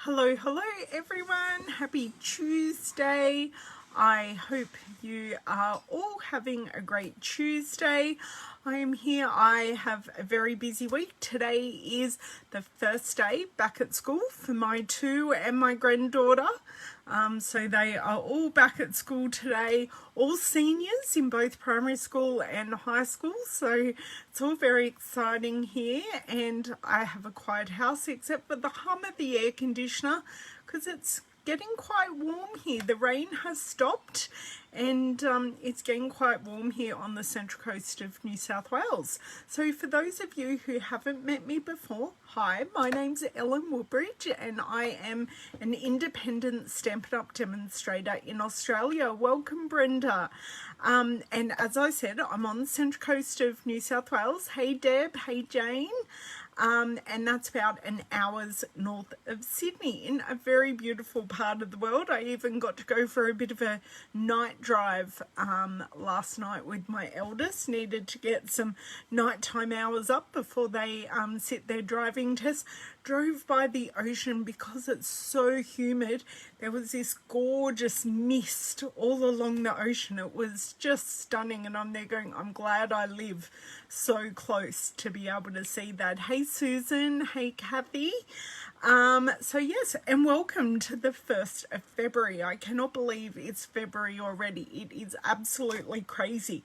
Hello everyone. Happy Tuesday. I hope you are all having a great Tuesday. I am here. I have a very busy week. Today is the first day back at school for my two and my granddaughter. So they are all back at school today, all seniors in both primary school and high school. So it's all very exciting here, and I have a quiet house except for the hum of the air conditioner because it's getting quite warm here. The rain has stopped and it's getting quite warm here on the central coast of New South Wales. So for those of you who haven't met me before, hi, my name's Ellen Woodbridge and I am an independent Stampin' Up! Demonstrator in Australia. Welcome, Brenda. And as I said, I'm on the central coast of New South Wales. Hey Deb, hey Jane. And that's about an hour's north of Sydney, in a very beautiful part of the world. I even got to go for a bit of a night drive last night with my eldest. Needed to get some nighttime hours up before they sit their driving test. Drove by the ocean because it's so humid. There was this gorgeous mist all along the ocean. It was just stunning, and I'm there going, I'm glad I live so close to be able to see that. Hey Susan, hey Kathy. So yes, and welcome to the 1st of February. I cannot believe it's February already. It is absolutely crazy.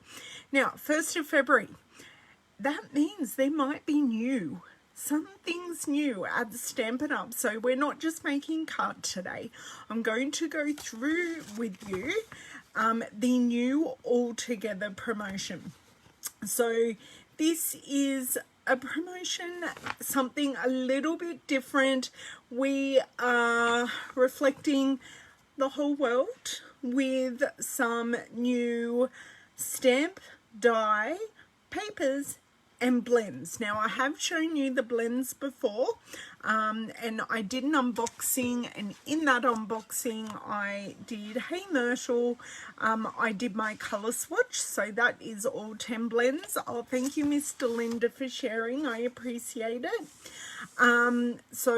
Now, 1st of February, that means there might be some things new at Stampin' Up! So we're not just making cards today. I'm going to go through with you the new All Together promotion. So this is a promotion, something a little bit different. We are reflecting the whole world with some new stamp, die, papers, and blends. Now I have shown you the blends before, and I did an unboxing, and in that unboxing I did, hey Myrtle, I did my color swatch. So that is all 10 blends. Oh, thank you Mr. Linda for sharing, I appreciate it. So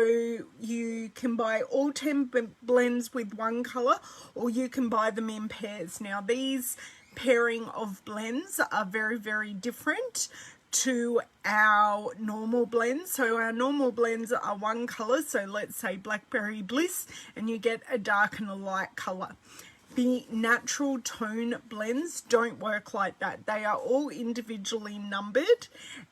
you can buy all 10 blends with one color, or you can buy them in pairs. Now these pairing of blends are very, very different to our normal blends. So our normal blends are one color, so let's say Blackberry Bliss, and you get a dark and a light color. The natural tone blends don't work like that. They are all individually numbered,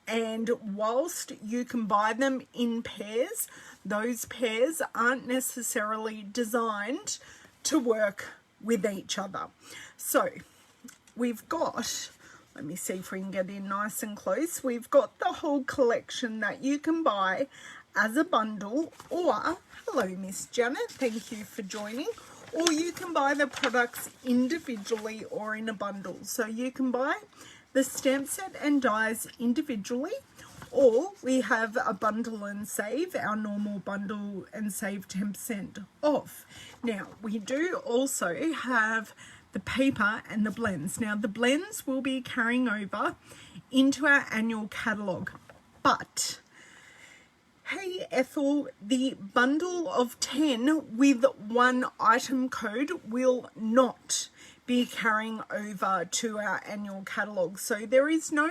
and whilst you can buy them in pairs, those pairs aren't necessarily designed to work with each other. So we've got, let me see if we can get in nice and close. We've got the whole collection that you can buy as a bundle, or, hello Miss Janet, thank you for joining, or you can buy the products individually or in a bundle. So you can buy the stamp set and dies individually, or we have a bundle and save, our normal bundle and save 10% off. Now we do also have the paper and the blends. Now the blends will be carrying over into our annual catalogue, but hey Ethel, the bundle of 10 with one item code will not be carrying over to our annual catalogue. So there is no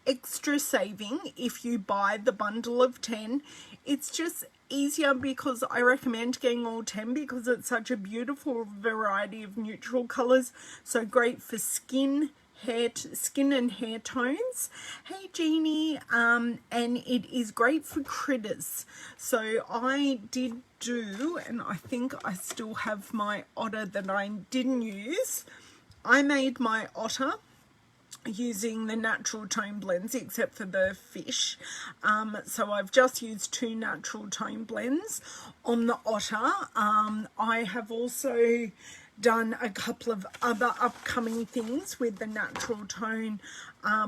extra saving if you buy the bundle of 10. It's just easier because I recommend getting all 10 because it's such a beautiful variety of neutral colors. So great for skin and hair tones. Hey Jeannie, and it is great for critters. So I did do, and I think I still have my otter that I didn't use. I made my otter using the natural tone blends except for the fish, so I've just used 2 natural tone blends on the otter. I have also done a couple of other upcoming things with the natural tone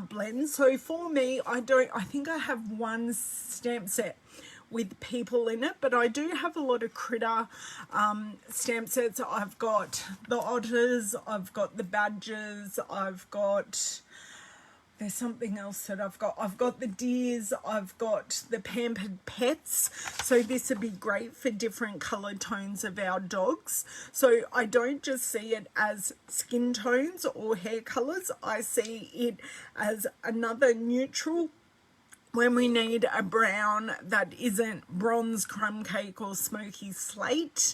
blends. So for me, I think I have one stamp set with people in it, but I do have a lot of critter stamp sets. I've got the otters, I've got the badgers, I've got there's something else that I've got the deers, I've got the pampered pets, so this would be great for different color tones of our dogs. So I don't just see it as skin tones or hair colors, I see it as another neutral when we need a brown that isn't bronze, crumb cake or smoky slate.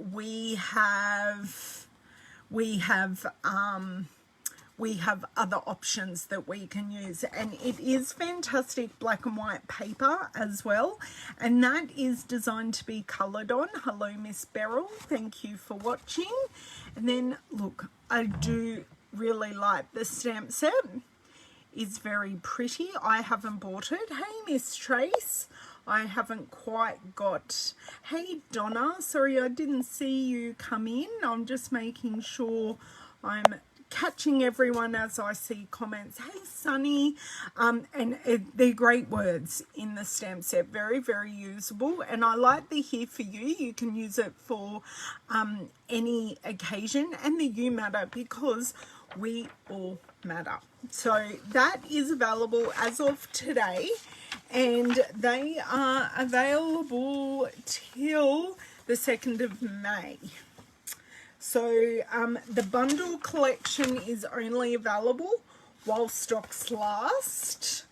We have other options that we can use, and it is fantastic black and white paper as well, and that is designed to be coloured on. Hello Miss Beryl, thank you for watching. And then look, I do really like the stamp set. It's very pretty. I haven't bought it. Hey Miss Trace, I haven't quite got. Hey Donna, sorry I didn't see you come in. I'm just making sure I'm catching everyone as I see comments. Hey Sunny, they're great words in the stamp set, very very usable, and I like the here for you. You can use it for any occasion, and the you matter because we all matter. So that is available as of today, and they are available till the 2nd of May. So the bundle collection is only available while stocks last.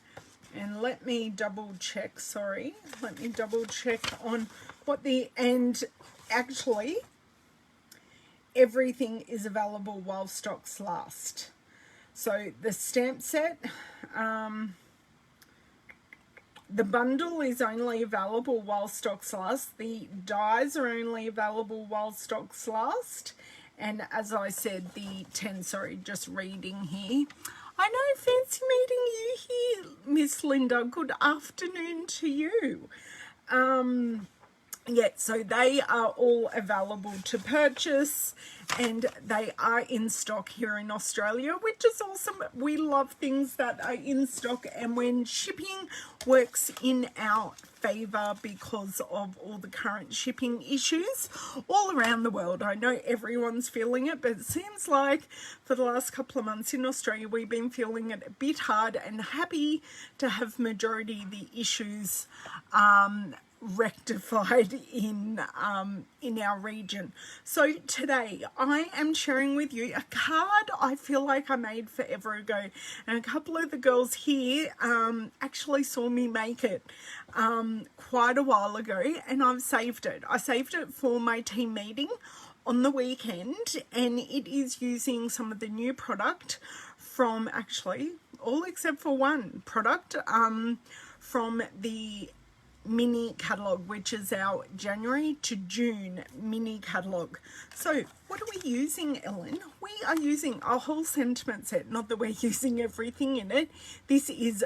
And let me double check, sorry. Let me double check on what and actually everything is available while stocks last. So the stamp set, the bundle is only available while stocks last. The dies are only available while stocks last. And as I said, the 10, sorry, just reading here. I know, fancy meeting you here, Miss Linda. Good afternoon to you. Yeah, so they are all available to purchase, and they are in stock here in Australia, which is awesome. We love things that are in stock, and when shipping works in our favour because of all the current shipping issues all around the world. I know everyone's feeling it, but it seems like for the last couple of months in Australia we've been feeling it a bit hard, and happy to have majority of the issues rectified in our region. So today I am sharing with you a card I feel like I made forever ago, and a couple of the girls here actually saw me make it quite a while ago, and I've saved it. I saved it for my team meeting on the weekend, and it is using some of the new product from, actually all except for one product from the mini catalogue, which is our January to June mini catalogue. So what are we using, Ellen? We are using a whole sentiment set, not that we're using everything in it. This is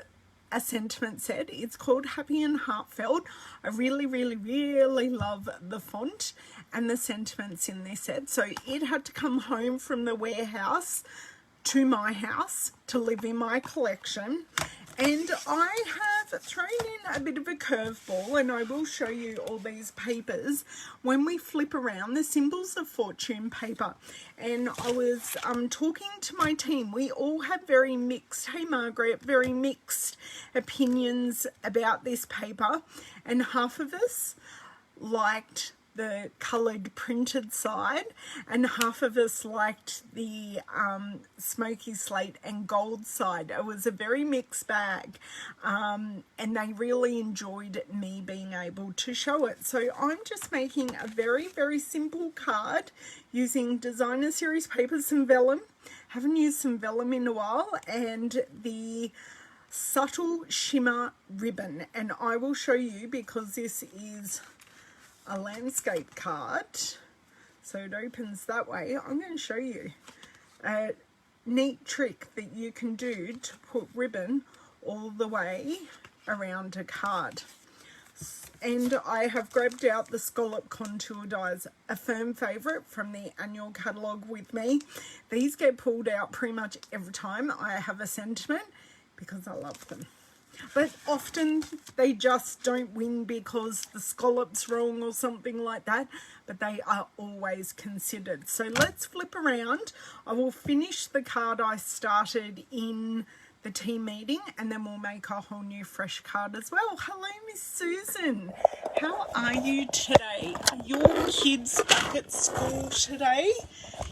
a sentiment set. It's called Happy and Heartfelt. I really love the font and the sentiments in this set. So it had to come home from the warehouse to my house to live in my collection, and I have thrown in a bit of a curveball, and I will show you all these papers when we flip around the Symbols of Fortune paper. And I was talking to my team. We all have very mixed, hey Margaret, very mixed opinions about this paper, and half of us liked the coloured printed side, and half of us liked the smoky slate and gold side. It was a very mixed bag, and they really enjoyed me being able to show it. So I'm just making a very simple card using Designer Series papers and vellum. Haven't used some vellum in a while, and the Subtle Shimmer ribbon, and I will show you because this is a landscape card, so it opens that way. I'm going to show you a neat trick that you can do to put ribbon all the way around a card. And I have grabbed out the scallop contour dies, a firm favourite from the annual catalogue with me. These get pulled out pretty much every time I have a sentiment because I love them. But often they just don't win because the scallop's wrong or something like that, but they are always considered. So let's flip around. I will finish the card I started in the team meeting, and then we'll make a whole new fresh card as well. Hello, Miss Susan. How are you today? Are your kids back at school today?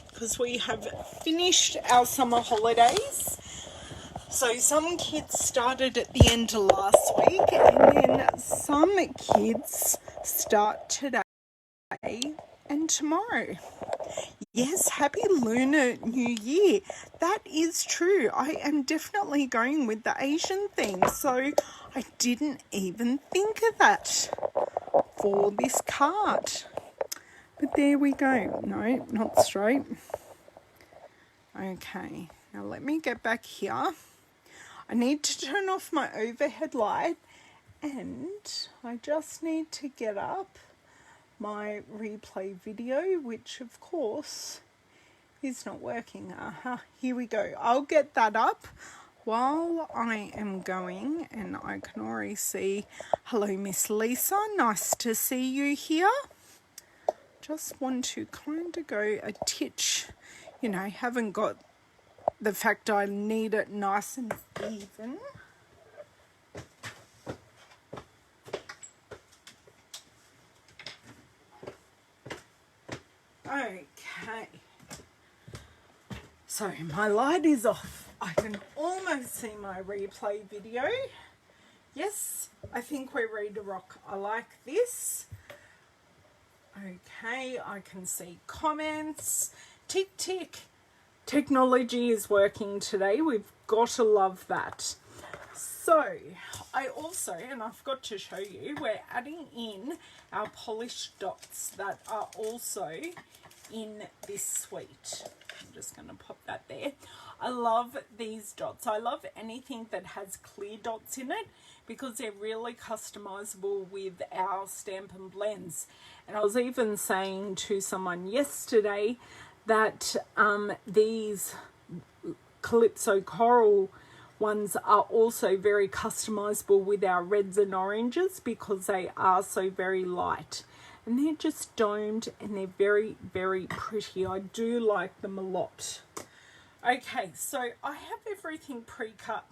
Because we have finished our summer holidays. So some kids started at the end of last week, and then some kids start today and tomorrow. Yes, happy Lunar New Year. That is true. I am definitely going with the Asian theme, so I didn't even think of that for this card. But there we go. No, not straight. Okay, now let me get back here. I need to turn off my overhead light, and I just need to get up my replay video, which of course is not working. Here we go. I'll get that up while I am going, and I can already see, hello Miss Lisa, nice to see you here. Just want to kind of go a titch, you know, haven't got the fact I need it nice and even. Okay, so my light is off. I can almost see my replay video. Yes, I think we're ready to rock. I like this. Okay, I can see comments. Tick, tick. Technology is working today. We've got to love that. So I also, and I forgot to show you, we're adding in our polished dots that are also in this suite. I'm just going to pop that there. I love these dots. I love anything that has clear dots in it because they're really customizable with our Stampin' blends. And I was even saying to someone yesterday that these Calypso Coral ones are also very customizable with our reds and oranges because they are so very light. And they're just domed and they're very, very pretty. I do like them a lot. Okay, so I have everything pre-cut.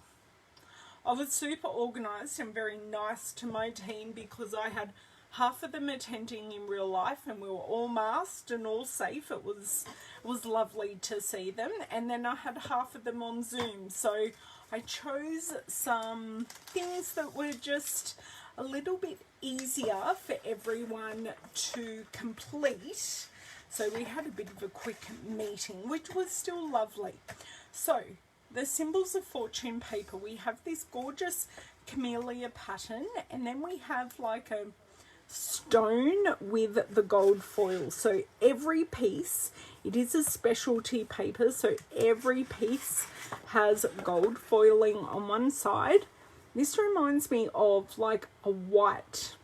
I was super organized and very nice to my team because I had half of them attending in real life and we were all masked and all safe. It was lovely to see them. And then I had half of them on Zoom. So I chose some things that were just a little bit easier for everyone to complete. So we had a bit of a quick meeting, which was still lovely. So the Symbols of Fortune paper, we have this gorgeous camellia pattern, and then we have like a stone with the gold foil. So every piece, it is a specialty paper, so every piece has gold foiling on one side. This reminds me of like a white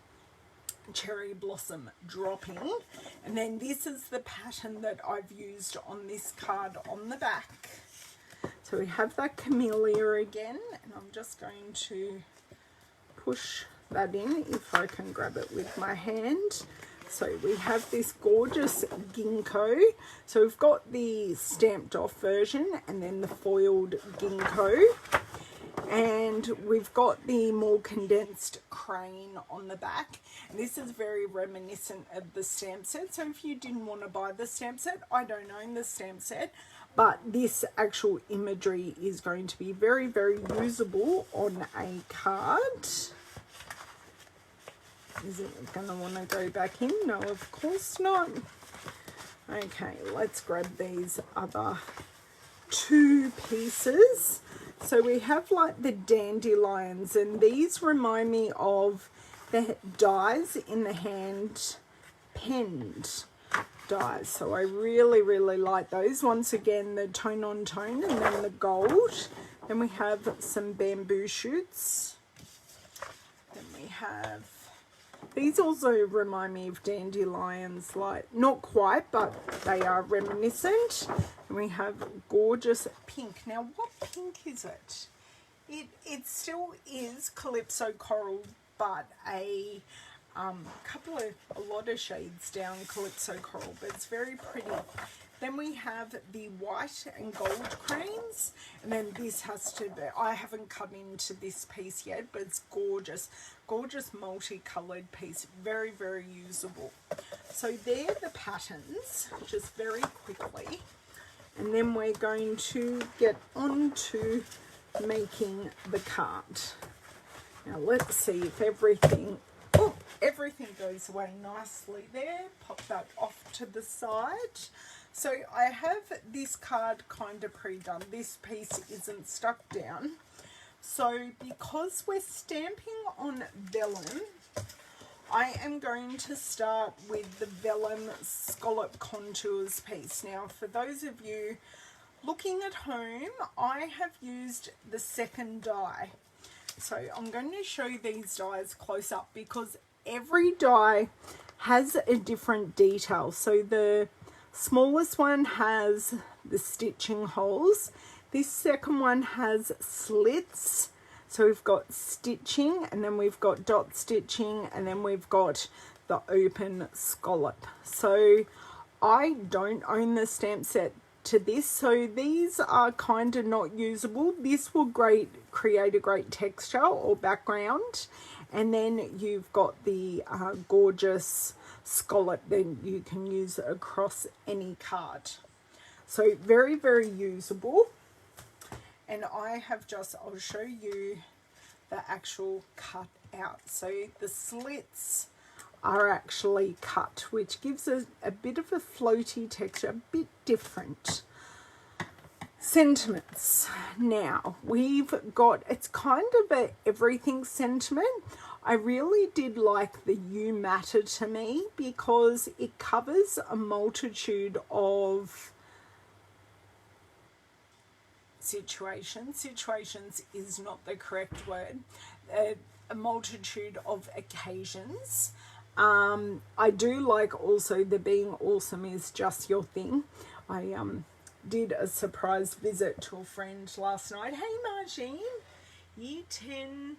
cherry blossom dropping, and then this is the pattern that I've used on this card on the back. So we have that camellia again, and I'm just going to push that in if I can grab it with my hand. So we have this gorgeous ginkgo. So we've got the stamped off version and then the foiled ginkgo, and we've got the more condensed crane on the back, and this is very reminiscent of the stamp set. So if you didn't want to buy the stamp set, I don't own the stamp set, but this actual imagery is going to be very, very usable on a card. Is it going to want to go back in? No, of course not. Okay, let's grab these other two pieces. So we have like the dandelions, and these remind me of the dies in the hand penned dies. So I really, really like those. Once again, the tone on tone, and then the gold. Then we have some bamboo shoots. Then we have, these also remind me of dandelions, like not quite, but they are reminiscent. And we have gorgeous pink. Now, what pink is it? It still is Calypso Coral, but a lot of shades down Calypso Coral, but it's very pretty. Then we have the white and gold cranes, and then this has to be, I haven't cut into this piece yet, but it's gorgeous, gorgeous multicolored piece, very, very usable. So they're the patterns, just very quickly, and then we're going to get on to making the card. Now let's see if everything goes away nicely there. Pop that off to the side. So I have this card kind of pre-done. This piece isn't stuck down. So because we're stamping on vellum, I am going to start with the vellum scallop contours piece. Now for those of you looking at home, I have used the second die. So I'm going to show you these dies close up because every die has a different detail. So the smallest one has the stitching holes. This second one has slits. So we've got stitching, and then we've got dot stitching, and then we've got the open scallop. So I don't own the stamp set to this, so these are kind of not usable. This will create a great texture or background, and then you've got the gorgeous scallop that you can use across any card. So very, very usable. And I have just, I'll show you the actual cut out. So the slits are actually cut, which gives a bit of a floaty texture, a bit different. Sentiments. Now we've got, it's kind of a everything sentiment. I really did like the You Matter to Me because it covers a multitude of situations is not the correct word, a multitude of occasions. I do like also the being awesome is just your thing. I did a surprise visit to a friend last night. Hey Margine, year 10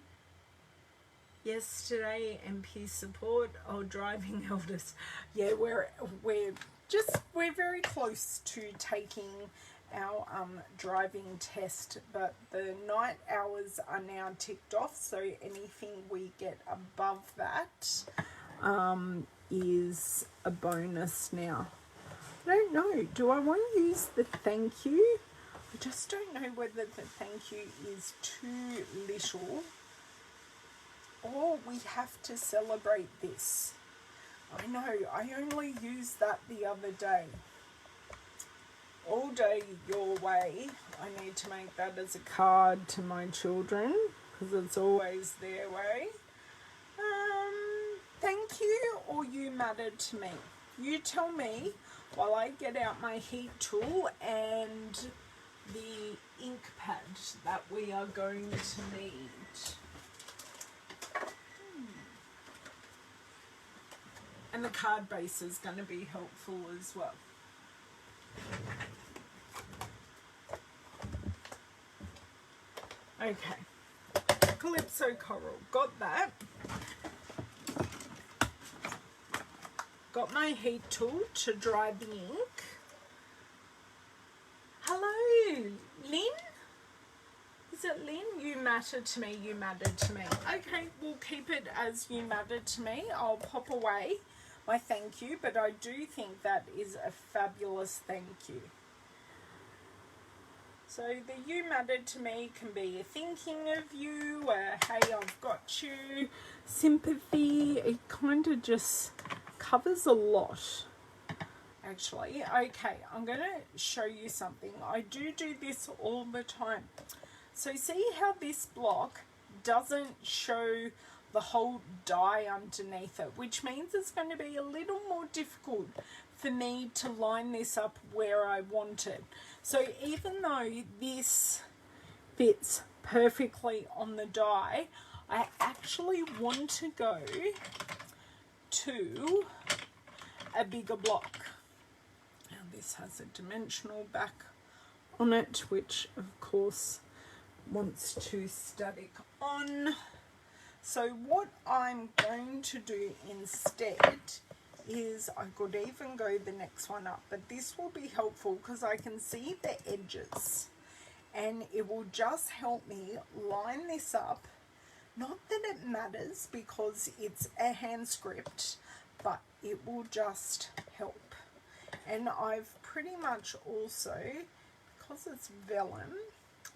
yesterday, MP support. Oh, driving elders. Yeah, we're very close to taking our driving test, but the night hours are now ticked off, so anything we get above that is a bonus now. I don't know, do I want to use the thank you? I just don't know whether the thank you is too little or we have to celebrate this. I know, I only used that the other day. All day your way. I need to make that as a card to my children because it's always their way. Thank you or You Mattered to Me. You tell me while I get out my heat tool and the ink pad that we are going to need. And the card base is going to be helpful as well. Okay, Calypso Coral, got that. Got my heat tool to dry the ink. Hello, Lynn? Is it Lynn? You mattered to me, you mattered to me. Okay, we'll keep it as You Mattered to Me. I'll pop away my thank you, but I do think that is a fabulous thank you. So the You Mattered to Me can be a thinking of you, hey, I've got you, sympathy. It kind of just covers a lot, actually. Okay, I'm going to show you something. I do this all the time. So see how this block doesn't show the whole die underneath it, which means it's going to be a little more difficult for me to line this up where I want it. So even though this fits perfectly on the die, I actually want to go to a bigger block. Now this has a dimensional back on it, which of course wants to static on. So what I'm going to do instead is I could even go the next one up, but this will be helpful because I can see the edges and it will just help me line this up. Not that it matters because it's a hand script, but it will just help. And I've pretty much also, because it's vellum,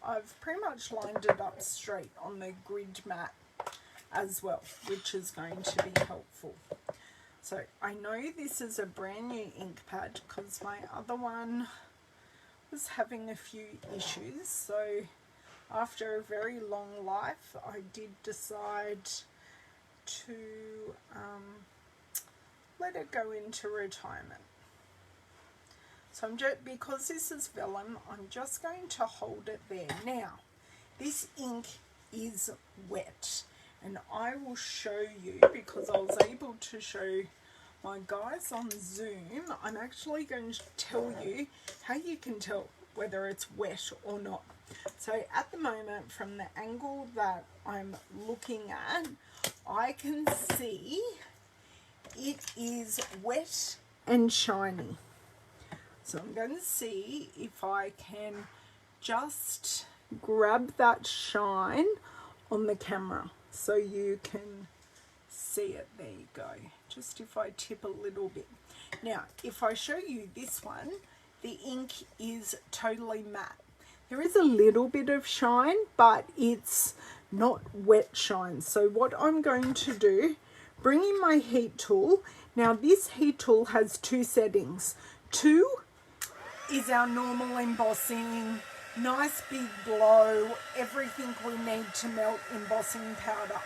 I've pretty much lined it up straight on the grid mat as well, which is going to be helpful. So I know this is a brand new ink pad because my other one was having a few issues. So after a very long life, I did decide to let it go into retirement. So I'm just, because this is vellum, I'm just going to hold it there. Now, this ink is wet, and I will show you, because I was able to show my guys on Zoom, I'm actually going to tell you how you can tell whether it's wet or not. So at the moment, from the angle that I'm looking at, I can see it is wet and shiny. So I'm going to see if I can just grab that shine on the camera so you can see it. There you go. Just if I tip a little bit. Now, if I show you this one, the ink is totally matte. There is a little bit of shine, but it's not wet shine. So what I'm going to do, bring in my heat tool. Now this heat tool has two settings. 2 is our normal embossing, nice big blow, everything we need to melt embossing powder.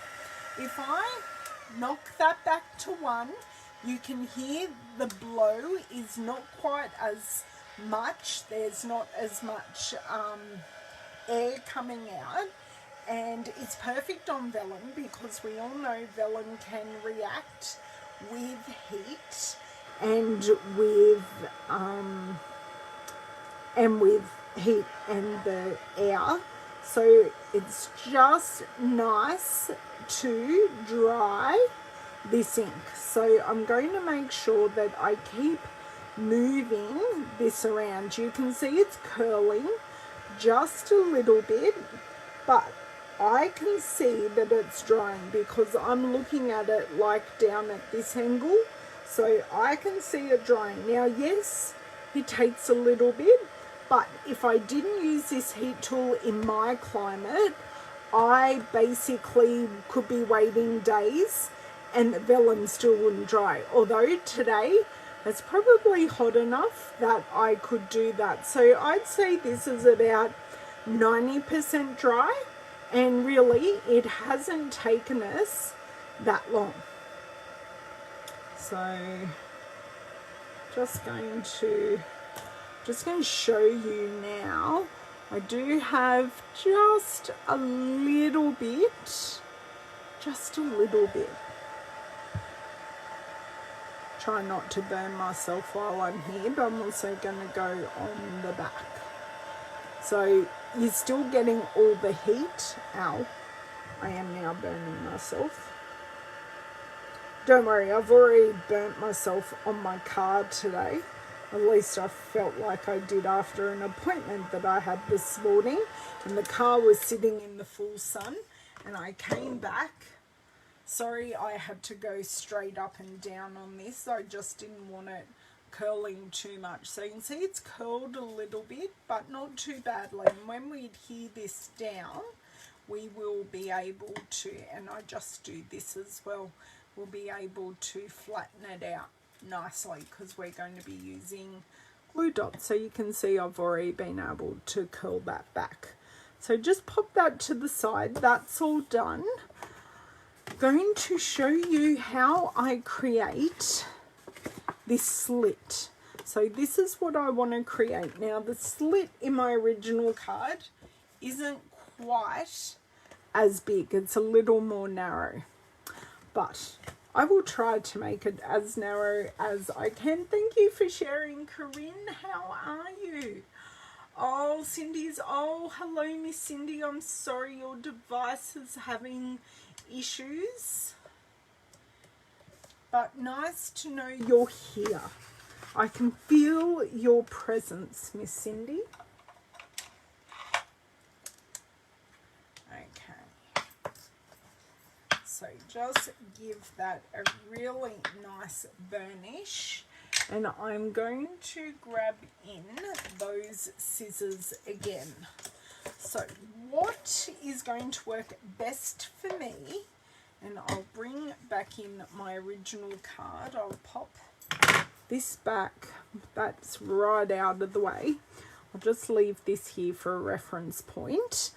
If I knock that back to 1, you can hear the blow is not quite as much. There's not as much air coming out, and it's perfect on vellum because we all know vellum can react with heat and with heat and the air. So it's just nice to dry this ink. So I'm going to make sure that I keep moving this around. You can see it's curling just a little bit, but I can see that it's drying because I'm looking at it like down at this angle, so I can see it drying. Now yes, it takes a little bit, but if I didn't use this heat tool in my climate, I basically could be waiting days and the vellum still wouldn't dry. Although today it's probably hot enough that I could do that. So I'd say this is about 90% dry, and really it hasn't taken us that long. So just going to show you now. I do have just a little bit. Try not to burn myself while I'm here, but I'm also going to go on the back. So you're still getting all the heat. Ow, I am now burning myself. Don't worry, I've already burnt myself on my card today. At least I felt like I did after an appointment that I had this morning. And the car was sitting in the full sun. And I came back. Sorry, I had to go straight up and down on this. I just didn't want it curling too much. So you can see it's curled a little bit, but not too badly. And when we adhere this down, we will be able to, and I just do this as well, we'll be able to flatten it out nicely because we're going to be using glue dots. So you can see I've already been able to curl that back. So just pop that to the side. That's all done. I'm going to show you how I create this slit. So this is what I want to create. Now the slit in my original card isn't quite as big. It's a little more narrow, but I will try to make it as narrow as I can. Thank you for sharing, Corinne. How are you? Oh, Cindy's, oh, hello, Miss Cindy. I'm sorry your device is having issues. But nice to know you're here. I can feel your presence, Miss Cindy. Okay. So just give that a really nice burnish. And I'm going to grab in those scissors again. So what is going to work best for me, and I'll bring back in my original card. I'll pop this back, that's right out of the way. I'll just leave this here for a reference point.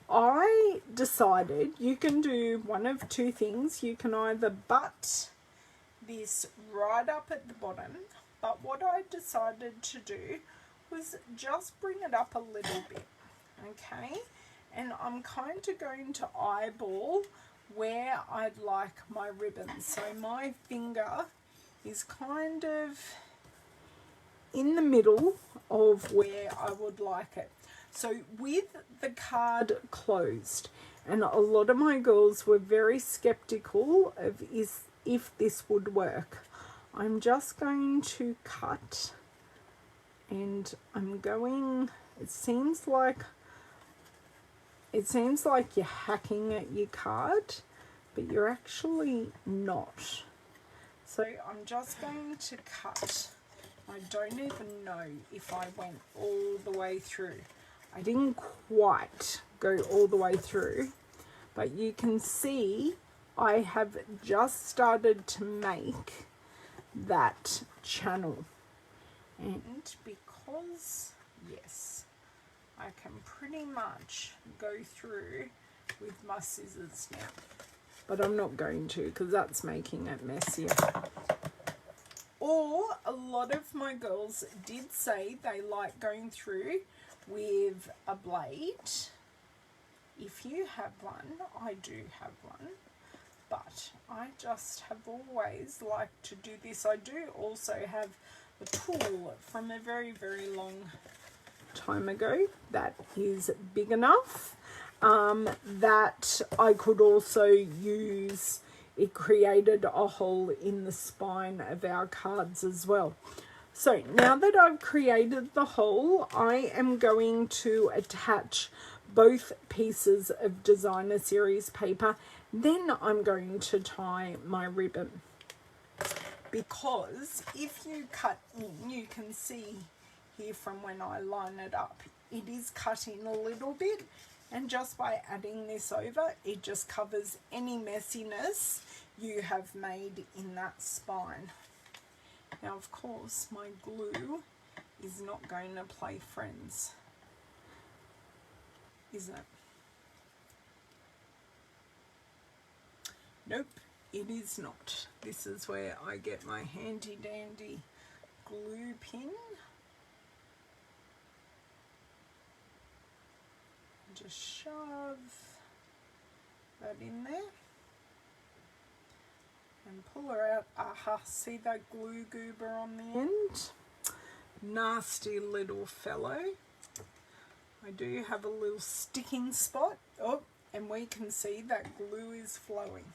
I decided you can do one of two things. You can either butt this right up at the bottom, but what I decided to do was just bring it up a little bit, okay? And I'm kind of going to eyeball where I'd like my ribbon. So my finger is kind of in the middle of where I would like it. So with the card closed, and a lot of my girls were very skeptical of if this would work, I'm just going to cut, and I'm going, it seems like you're hacking at your card, but you're actually not. So I'm just going to cut. I don't even know if I went all the way through. I didn't quite go all the way through, but you can see I have just started to make that channel. And because, yes, I can pretty much go through with my scissors now. But I'm not going to, because that's making it messier. Or a lot of my girls did say they like going through with a blade. If you have one, I do have one, but I just have always liked to do this. I do also have a tool from a very, very long time ago that is big enough that I could also use. It created a hole in the spine of our cards as well. So now that I've created the hole, I am going to attach both pieces of designer series paper. Then I'm going to tie my ribbon. Because if you cut in, you can see here from when I line it up, it is cut in a little bit. And just by adding this over, it just covers any messiness you have made in that spine. Now, of course, my glue is not going to play friends, is it? Nope, it is not. This is where I get my handy dandy glue pin. Just shove that in there and pull her out. Aha, see that glue goober on the end? Nasty little fellow. I do have a little sticking spot. Oh, and we can see that glue is flowing.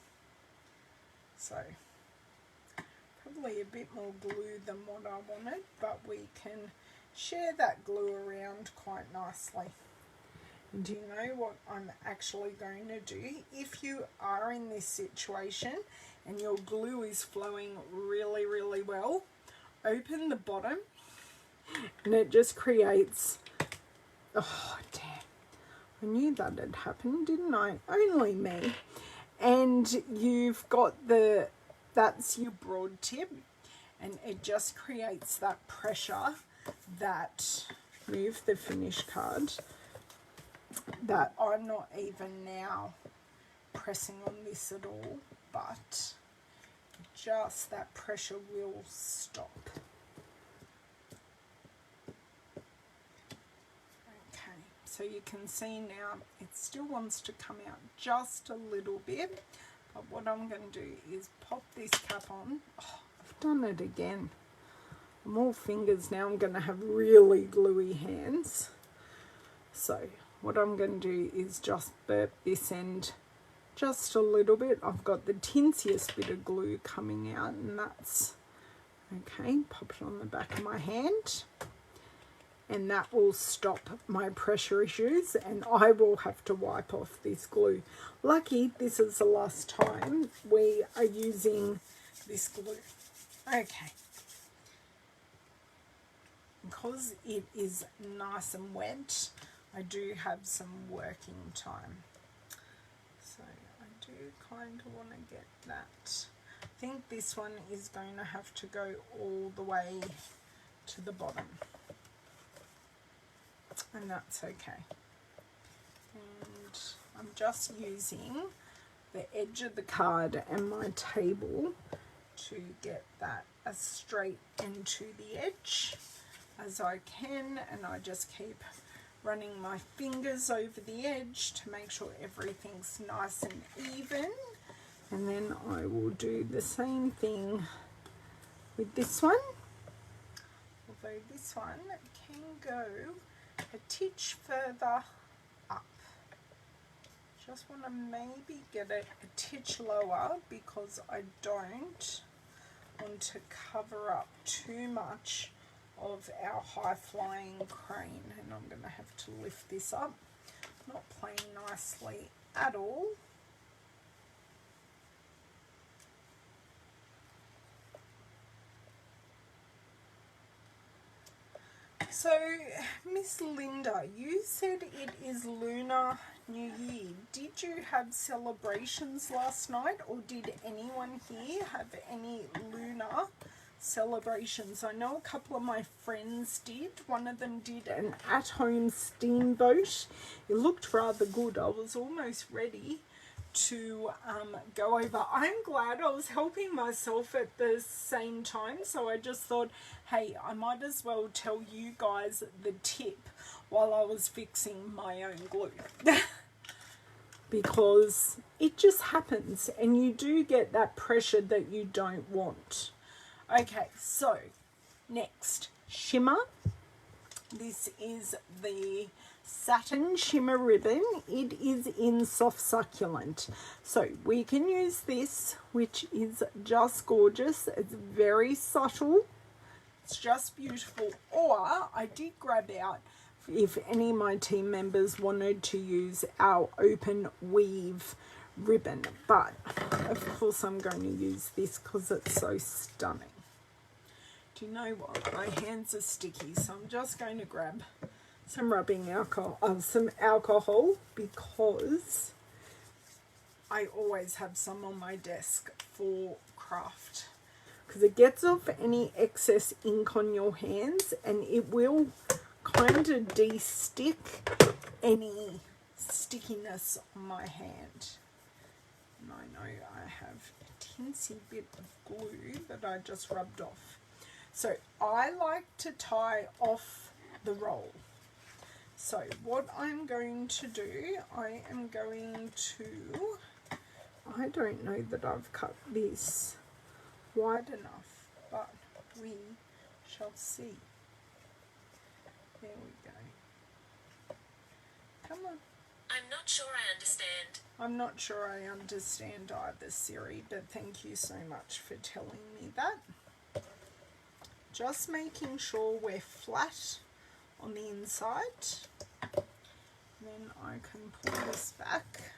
So, probably a bit more glue than what I wanted, but we can share that glue around quite nicely. And do you know what I'm actually going to do? If you are in this situation and your glue is flowing really, really well, open the bottom and it just creates, oh damn, I knew that had happened, didn't I? Only me. And you've got that's your broad tip, and it just creates that pressure that, move the finished card, that I'm not even now pressing on this at all, but just that pressure will stop. Okay, so you can see now it still wants to come out just a little bit, but what I'm going to do is pop this cap on. Oh, I've done it again. I'm all fingers now. I'm going to have really gluey hands. So what I'm going to do is just burp this end just a little bit. I've got the tinsiest bit of glue coming out, and that's okay. Pop it on the back of my hand, and that will stop my pressure issues, and I will have to wipe off this glue. Lucky this is the last time we are using this glue. Okay. Because it is nice and wet, I do have some working time. So I do kind of want to get that. I think this one is going to have to go all the way to the bottom. And that's okay. And I'm just using the edge of the card and my table to get that as straight into the edge as I can, and I just keep running my fingers over the edge to make sure everything's nice and even. And then I will do the same thing with this one, although this one can go a titch further up. Just want to maybe get it a titch lower because I don't want to cover up too much of our high-flying crane, and I'm going to have to lift this up. Not playing nicely at all. So, Miss Linda, you said it is Lunar New Year. Did you have celebrations last night, or did anyone here have any lunar celebrations? I know a couple of my friends did. One of them did an at-home steamboat. It looked rather good. I was almost ready to go over. I'm glad I was helping myself at the same time, so I just thought, hey, I might as well tell you guys the tip while I was fixing my own glue. Because it just happens, and you do get that pressure that you don't want. Okay, so next, shimmer. This is the Satin shimmer ribbon. It is in soft succulent. So we can use this, which is just gorgeous. It's very subtle. It's just beautiful. Or I did grab out, if any of my team members wanted to use our open weave ribbon. But of course I'm going to use this because it's so stunning. Do you know what? My hands are sticky, so I'm just going to grab some rubbing alcohol, because I always have some on my desk for craft. Because it gets off any excess ink on your hands, and it will kind of de-stick any stickiness on my hand. And I know I have a teensy bit of glue that I just rubbed off. So I like to tie off the roll. So what I'm going to do, I don't know that I've cut this wide enough, but we shall see. There we go. Come on. I'm not sure I understand. I'm not sure I understand either, Siri, but thank you so much for telling me that. Just making sure we're flat on the inside. Then I can pull this back.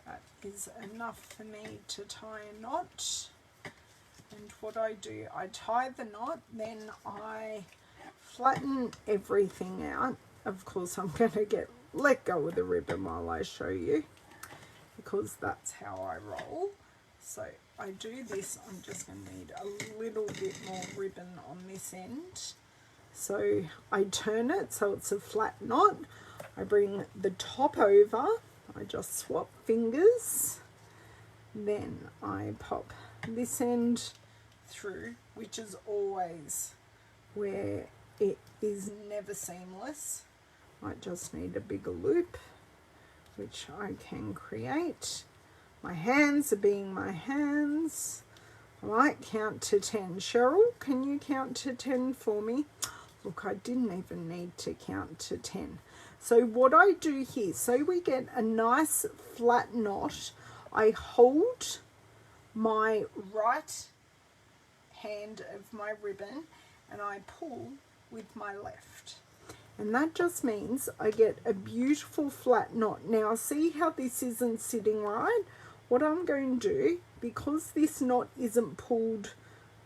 That is enough for me to tie a knot. And what I do, I tie the knot, then I flatten everything out. Of course, I'm going to let go of the ribbon while I show you, because that's how I roll. So I do this, I'm just going to need a little bit more ribbon on this end. So I turn it so it's a flat knot. I bring the top over, I just swap fingers. Then I pop this end through, which is always where it is never seamless. I just need a bigger loop, which I can create. My hands are being my hands. I might count to 10. Cheryl, can you count to 10 for me? Look, I didn't even need to count to 10. So what I do here, so we get a nice flat knot, I hold my right hand of my ribbon and I pull with my left. And that just means I get a beautiful flat knot. Now see how this isn't sitting right? What I'm going to do, because this knot isn't pulled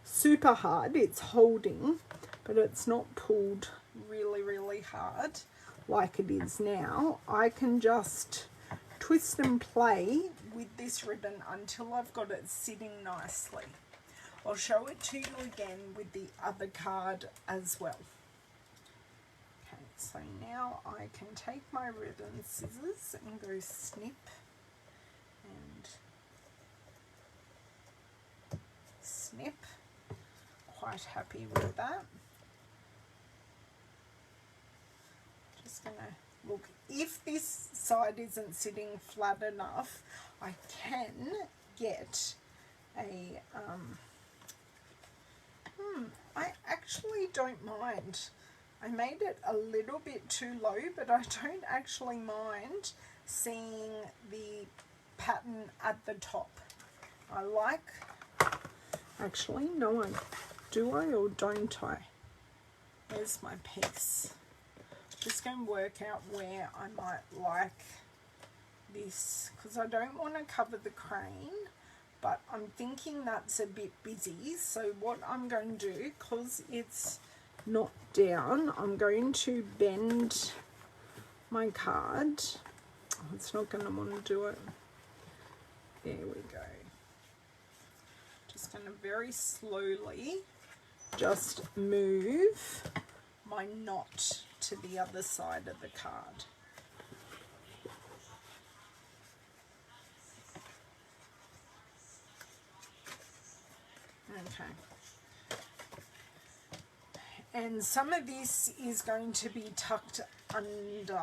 super hard, it's holding, but it's not pulled really hard like it is now, I can just twist and play with this ribbon until I've got it sitting nicely. I'll show it to you again with the other card as well. Okay, so now I can take my ribbon scissors and go snip and snip. Quite happy with that. Just gonna look, if this side isn't sitting flat enough, I can get a I actually don't mind. I made it a little bit too low, but I don't actually mind seeing the pattern at the top. I like, actually no, do I or don't I? There's my piece. Just going to work out where I might like this, because I don't want to cover the crane, but I'm thinking that's a bit busy. So what I'm going to do, because it's not down, I'm going to bend my card. Oh, it's not going to want to do it. There we go. Just going to very slowly just move my knot to the other side of the card. Okay. And some of this is going to be tucked under,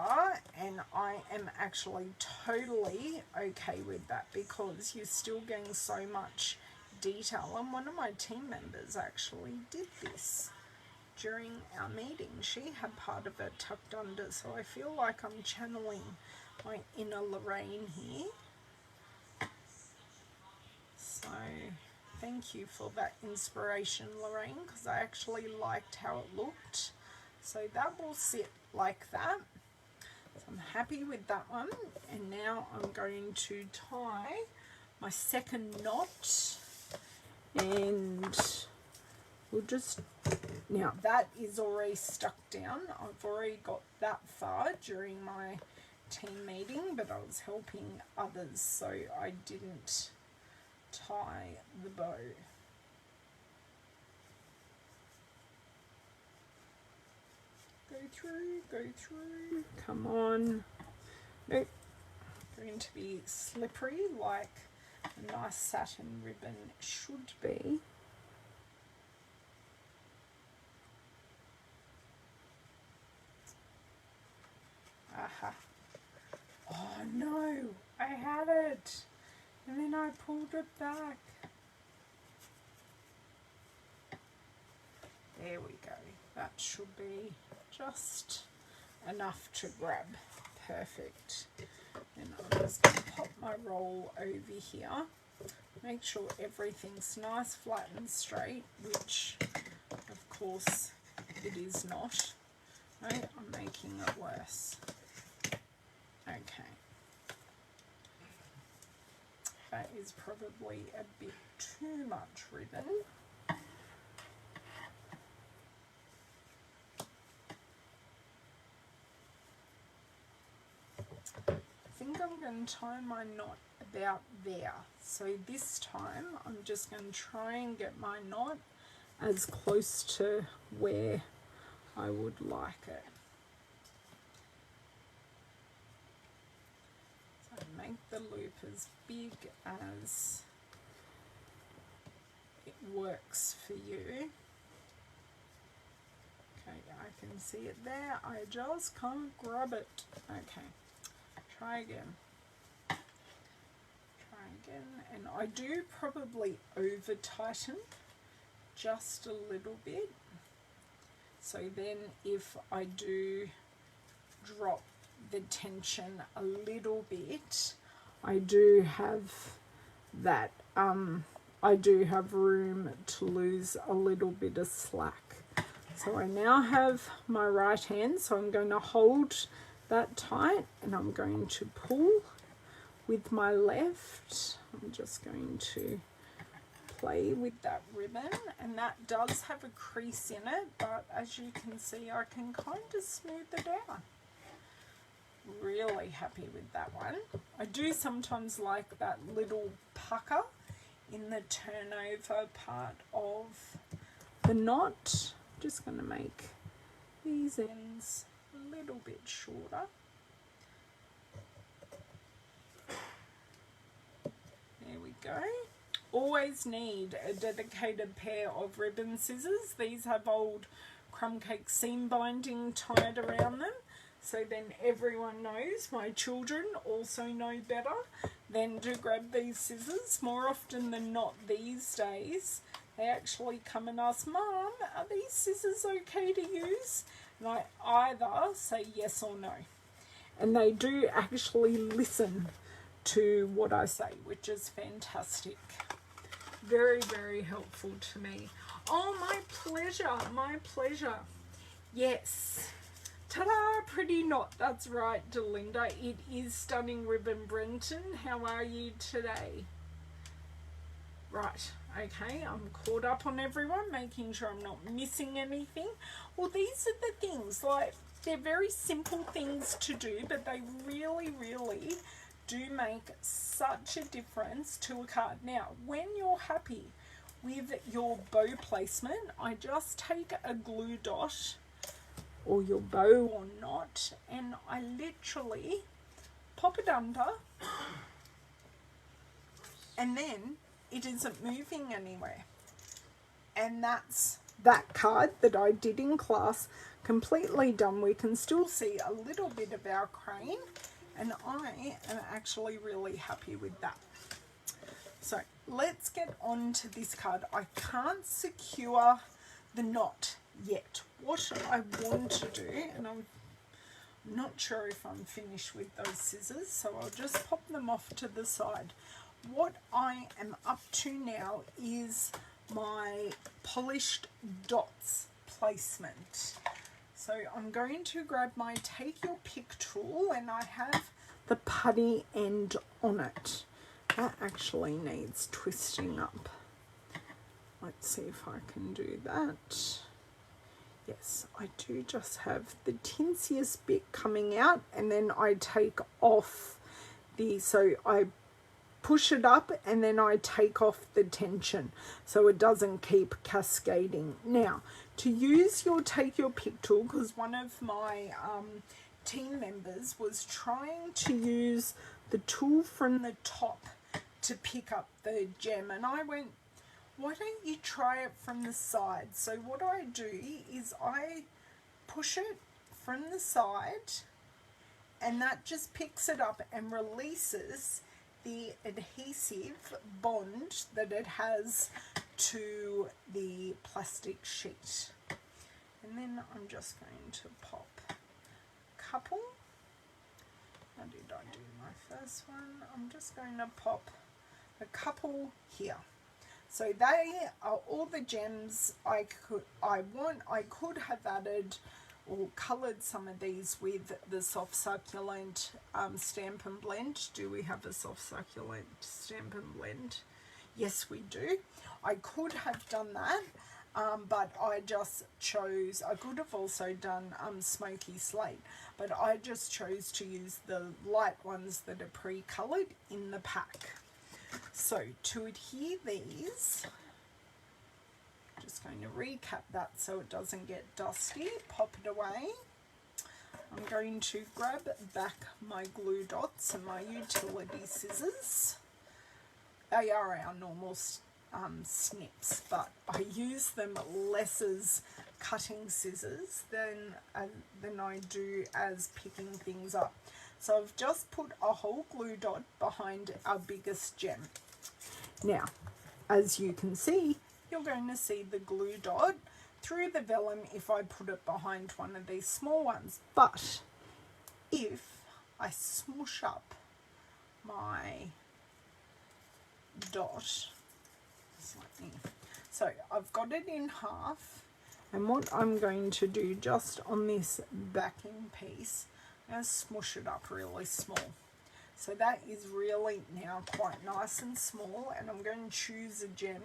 and I am actually totally okay with that because you're still getting so much detail. And one of my team members actually did this during our meeting. She had part of it tucked under, so I feel like I'm channeling my inner Lorraine here. So thank you for that inspiration, Lorraine, because I actually liked how it looked. So that will sit like that. So I'm happy with that one. And now I'm going to tie my second knot, and we'll just, now that is already stuck down. I've already got that far during my team meeting, but I was helping others, so I didn't tie the bow. Go through, come on. Nope. Going to be slippery like a nice satin ribbon should be. Aha. Oh no, I had it. And then I pulled it back. There we go. That should be just enough to grab. Perfect. And I'm just going to pop my roll over here. Make sure everything's nice, flat and straight, which of course it is not. Right? I'm making it worse. Okay. That is probably a bit too much ribbon. I think I'm going to tie my knot about there. So this time I'm just going to try and get my knot as close to where I would like it. So make the loop as big as it works for you. Okay, I can see it there. I just can't grab it. Okay, try again. Try again, and I do probably over tighten just a little bit, so then if I do drop the tension a little bit, I do have that I do have room to lose a little bit of slack. So I now have my right hand, so I'm going to hold that tight and I'm going to pull with my left. I'm just going to play with that ribbon, and that does have a crease in it, but as you can see I can kind of smooth it out. Really happy with that one. I do sometimes like that little pucker in the turnover part of the knot. I'm just going to make these ends a little bit shorter. There we go. Always need a dedicated pair of ribbon scissors. These have old crumb cake seam binding tied around them. So then everyone knows, my children also know better than to grab these scissors. More often than not these days, they actually come and ask, Mum, are these scissors okay to use? And I either say yes or no. And they do actually listen to what I say, which is fantastic. Very, very helpful to me. Oh, my pleasure, my pleasure. Yes. Ta-da, pretty knot. That's right, Delinda. It is Stunning Ribbon Brenton. How are you today? Right, okay, I'm caught up on everyone, making sure I'm not missing anything. Well, these are the things, like, they're very simple things to do, but they really, really do make such a difference to a card. Now, when you're happy with your bow placement, I just take a glue dot or your bow or knot, and I literally pop it under, and then it isn't moving anywhere. And that's that card that I did in class, completely done. We can still see a little bit of our crane, and I am actually really happy with that. So let's get on to this card. I can't secure the knot yet. What I want to do, and I'm not sure if I'm finished with those scissors, so I'll just pop them off to the side. What I am up to now is my polished dots placement. So I'm going to grab my Take Your Pick tool, and I have the putty end on it. That actually needs twisting up. Let's see if I can do that. Yes, I do just have the tinsiest bit coming out, and then I take off so I push it up and then I take off the tension so it doesn't keep cascading. Now, to use your Take Your Pick tool, because one of my team members was trying to use the tool from the top to pick up the gem, and I went, why don't you try it from the side? So what I do is I push it from the side, and that just picks it up and releases the adhesive bond that it has to the plastic sheet. And then I'm just going to pop a couple. How did I do my first one? I'm just going to pop a couple here. So they are all the gems I could have added or coloured some of these with the soft succulent Stampin' blend. Do we have a soft succulent Stampin' blend? Yes, we do. I could have done that, but I just chose, I could have also done Smoky Slate, but I just chose to use the light ones that are pre-coloured in the pack. So to adhere these, I'm just going to recap that so it doesn't get dusty, pop it away. I'm going to grab back my glue dots and my utility scissors. They are our normal snips, but I use them less as cutting scissors than I do as picking things up. So I've just put a whole glue dot behind our biggest gem. Now, as you can see, you're going to see the glue dot through the vellum if I put it behind one of these small ones. But if I smush up my dot, so I've got it in half, and what I'm going to do just on this backing piece is smush it up really small. So that is really now quite nice and small, and I'm going to choose a gem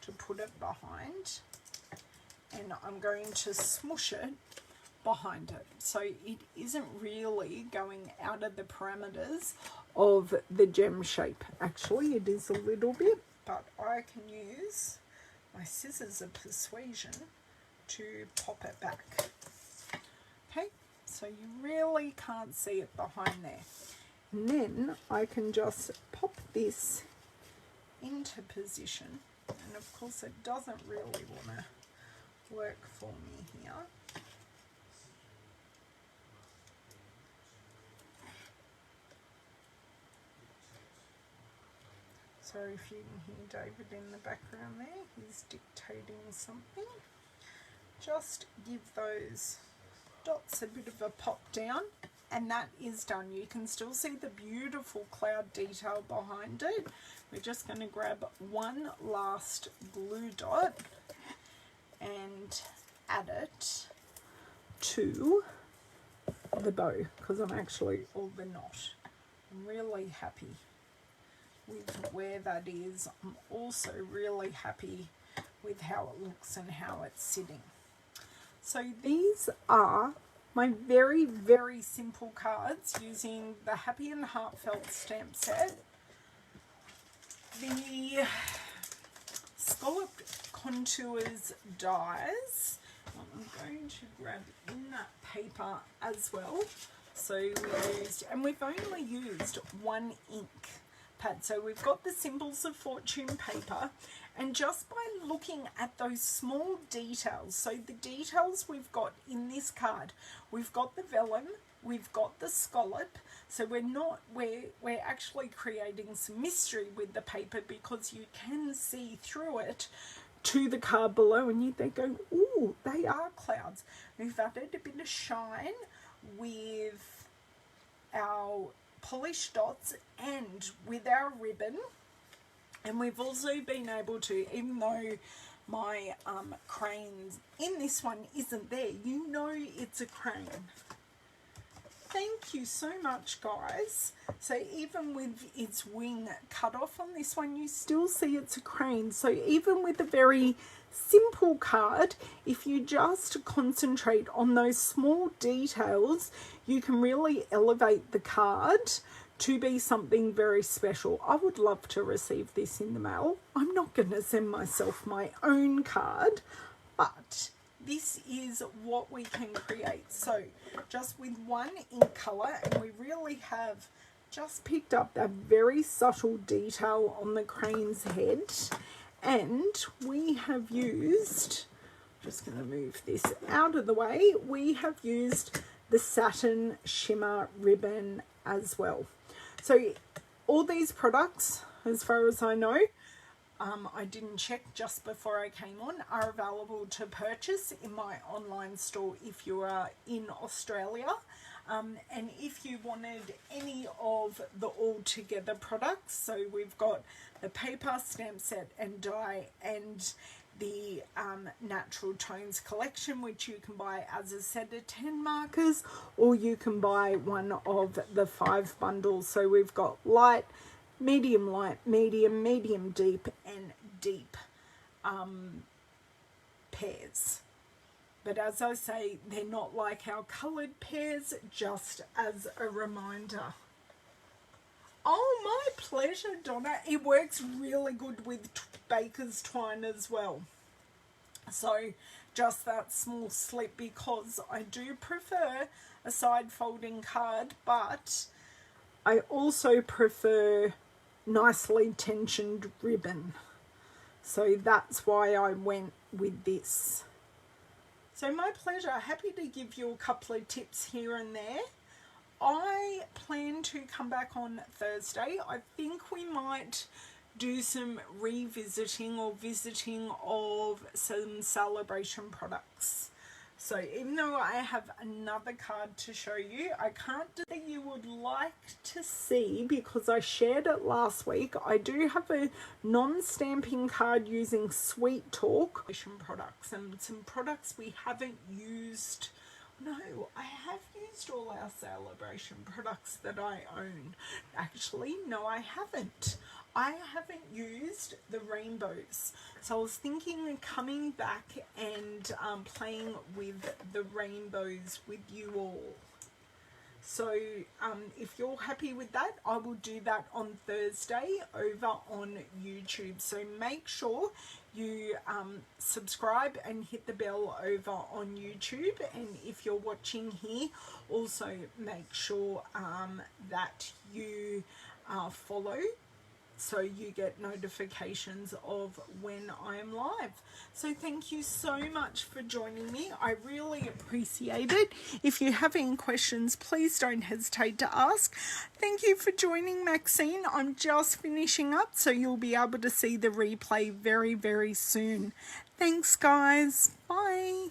to put it behind, and I'm going to smush it behind it. So it isn't really going out of the parameters of the gem shape. Actually, it is a little bit, but I can use my scissors of persuasion to pop it back. Okay, so you really can't see it behind there. And then I can just pop this into position, and of course it doesn't really want to work for me here. So if you can hear David in the background there, he's dictating something. Just give those dots a bit of a pop down, and that is done. You can still see the beautiful cloud detail behind it. We're just going to grab one last glue dot and add it to the bow, because I'm actually, or the knot. I'm really happy with where that is. I'm also really happy with how it looks and how it's sitting. So these are my very, very simple cards using the Happy and Heartfelt stamp set. The Scalloped Contours dies. I'm going to grab in that paper as well. So we used, and we've only used one ink pad. So we've got the Symbols of Fortune paper, and just by looking at those small details, so the details we've got in this card, we've got the vellum, we've got the scallop, so we're actually creating some mystery with the paper, because you can see through it to the card below, and they go, ooh, they are clouds. We've added a bit of shine with our polished dots and with our ribbon, and we've also been able to, even though my crane in this one isn't there, you know it's a crane. Thank you so much, guys. So even with its wing cut off on this one, you still see it's a crane. So even with a very simple card, if you just concentrate on those small details, you can really elevate the card to be something very special. I would love to receive this in the mail. I'm not going to send myself my own card, but this is what we can create. So just with one ink color, and we really have just picked up that very subtle detail on the crane's head, and we have used, just going to move this out of the way, we have used the Satin Shimmer ribbon as well. So all these products, as far as I know, I didn't check just before I came on, are available to purchase in my online store if you are in Australia. And if you wanted any of the all together products, so we've got the paper, stamp set and die, and the Natural Tones collection, which you can buy as a set of 10 markers, or you can buy one of the 5 bundles. So we've got light, medium, medium deep, and deep pairs. But as I say, they're not like our coloured pairs, just as a reminder. Oh, my pleasure, Donna. It works really good with baker's twine as well. So just that small slip, because I do prefer a side folding card, but I also prefer nicely tensioned ribbon. So that's why I went with this. So my pleasure. Happy to give you a couple of tips here and there. I plan to come back on Thursday. I think we might do some revisiting or visiting of some celebration products. So even though I have another card to show you, I can't do that you would like to see because I shared it last week. I do have a non-stamping card using Sweet Talk products and some products we haven't used. No, I have used all our celebration products that I own. Actually, no, I haven't. I haven't used the rainbows. So I was thinking of coming back and playing with the rainbows with you all. So if you're happy with that, I will do that on Thursday over on YouTube. So make sure you subscribe and hit the bell over on YouTube. And if you're watching here, also make sure that you follow, so you get notifications of when I am live. So thank you so much for joining me. I really appreciate it. If you have any questions, please don't hesitate to ask. Thank you for joining, Maxine. I'm just finishing up, so you'll be able to see the replay very, very soon. Thanks, guys. Bye.